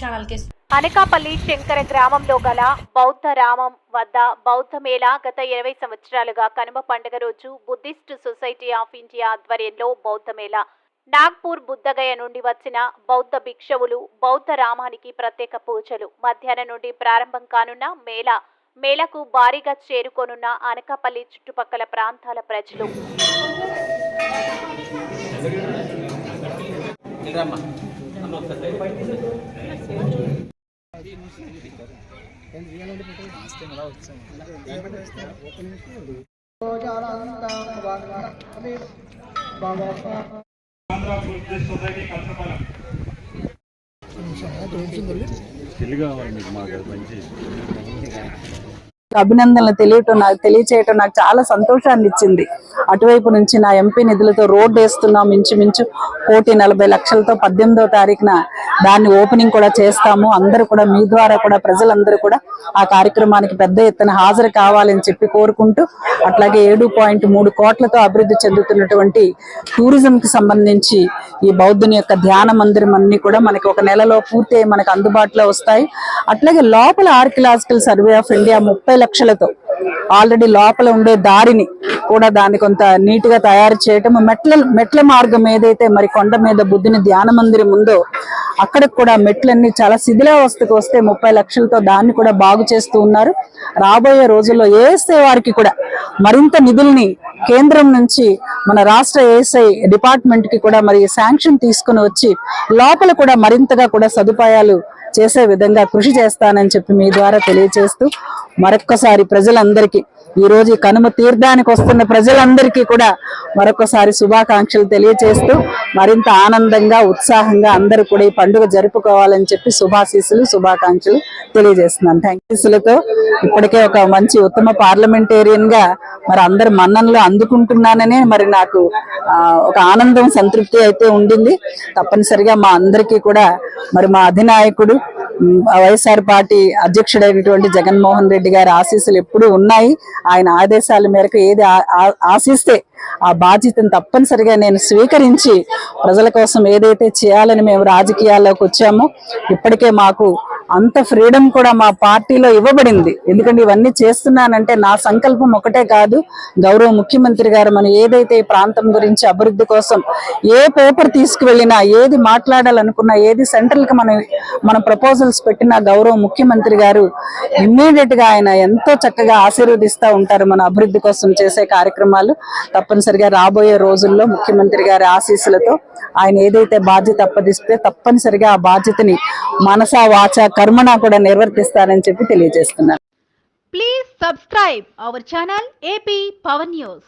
ఛానల్కి అనకాపల్లి శంకర గ్రామంలో గల బౌద్ధ రామం వద్ద బౌద్ధ మేళా గత 20 సంవత్సరాలుగా కనుమ పండుగ రోజు బుద్ధిస్ట్ సొసైటీ ఆఫ్ ఇండియా ఆధ్వర్యంలో బౌద్ధ మేళా నాగ్పూర్ బుద్ధగయ నుండి వచ్చిన బౌద్ధ భిక్షువులు బౌద్ధ రామానికి ప్రత్యేక పూజలు మధ్యాహ్నం నుండి ప్రారంభం కానున్న మేళకు భారీగా చేరుకోనున్న అనకాపల్లి చుట్టుపక్కల ప్రాంతాల ప్రజలు అభినందనలు తెలియచేయటం నాకు చాలా సంతోషాన్ని ఇచ్చింది. అటువైపు నుంచి నా ఎంపీ నిధులతో రోడ్డు వేస్తున్నాం, ఇంచుమించు 1,40,00,000తో 18వ తారీఖున దాన్ని ఓపెనింగ్ కూడా చేస్తాము. అందరూ కూడా మీ ద్వారా కూడా ప్రజలందరూ కూడా ఆ కార్యక్రమానికి పెద్ద ఎత్తున హాజరు కావాలని చెప్పి కోరుకుంటూ, అట్లాగే 7.3 కోట్లతో అభివృద్ధి చెందుతున్నటువంటి టూరిజం కి సంబంధించి ఈ బౌద్ధుని యొక్క ధ్యాన మందిరం అన్ని కూడా మనకి ఒక నెలలో పూర్తి మనకు అందుబాటులో వస్తాయి. అట్లాగే లోపల ఆర్కియలాజికల్ సర్వే ఆఫ్ ఇండియా 30 లక్షలతో ఆల్రెడీ లోపల ఉండే దారిని కూడా దాన్ని కొంత నీట్ గా తయారు చేయటం, మెట్ల మార్గం ఏదైతే మరి కొండ మీద బుద్ధుని ధ్యాన మందిరం ఉందో అక్కడికి కూడా మెట్లన్నీ చాలా శిథిలావస్థకు వస్తే 30 లక్షలతో దాన్ని కూడా బాగు చేస్తూ ఉన్నారు. రాబోయే రోజుల్లో ఏఎస్ఐ వారికి కూడా మరింత నిధుల్ని కేంద్రం నుంచి మన రాష్ట్ర ఏఎస్ఐ డిపార్ట్మెంట్ కి కూడా మరి శాంక్షన్ తీసుకుని వచ్చి లోపల కూడా మరింతగా కూడా సదుపాయాలు చేసే విధంగా కృషి చేస్తానని చెప్పి మీ ద్వారా తెలియజేస్తూ మరొక్కసారి ప్రజలందరికీ ఈ రోజు కనుమ తీర్థానికి వస్తున్న ప్రజలందరికీ కూడా మరొకసారి శుభాకాంక్షలు తెలియజేస్తూ మరింత ఆనందంగా ఉత్సాహంగా అందరూ కూడా ఈ పండుగ జరుపుకోవాలని చెప్పి శుభాకాంక్షలు తెలియజేస్తున్నాను. థ్యాంక్యూలతో ఇప్పటికే ఒక మంచి ఉత్తమ పార్లమెంటేరియన్ గా మరి అందరి మన్ననలు అందుకుంటున్నానని మరి నాకు ఒక ఆనందం సంతృప్తి అయితే ఉండింది. తప్పనిసరిగా మా అందరికీ కూడా మరి మా అధినాయకుడు వైఎస్ఆర్ పార్టీ అధ్యక్షుడైనటువంటి జగన్మోహన్ రెడ్డి గారి ఆశీస్సులు ఎప్పుడూ ఉన్నాయి. ఆయన ఆదేశాల మేరకు ఏది ఆశిస్తే ఆ బాధ్యతను తప్పనిసరిగా నేను స్వీకరించి ప్రజల కోసం ఏదైతే చేయాలని మేము రాజకీయాల్లోకి వచ్చామో ఇప్పటికే మాకు అంత ఫ్రీడమ్ కూడా మా పార్టీలో ఇవ్వబడింది. ఎందుకంటే ఇవన్నీ చేస్తున్నానంటే నా సంకల్పం ఒకటే కాదు, గౌరవ ముఖ్యమంత్రి గారు మనం ఏదైతే ఈ ప్రాంతం గురించి అభివృద్ధి కోసం ఏ పేపర్ తీసుకువెళ్ళినా, ఏది మాట్లాడాలనుకున్నా, ఏది సెంట్రల్ కి మనం ప్రపోజల్స్ పెట్టినా గౌరవ ముఖ్యమంత్రి గారు ఇమ్మీడియట్ గా ఆయన ఎంతో చక్కగా ఆశీర్వదిస్తూ ఉంటారు మన అభివృద్ధి కోసం చేసే కార్యక్రమాలు. తప్పనిసరిగా రాబోయే రోజుల్లో ముఖ్యమంత్రి గారి ఆశీస్సులతో ఆయన ఏదైతే బాధ్యత అప్పగిస్తే తప్పనిసరిగా ఆ బాధ్యతని మనసా వాచా కర్మణ కూడా నిర్వర్తిస్తారని చెప్పి తెలియజేస్తున్నాను. Please subscribe our channel AP Power News.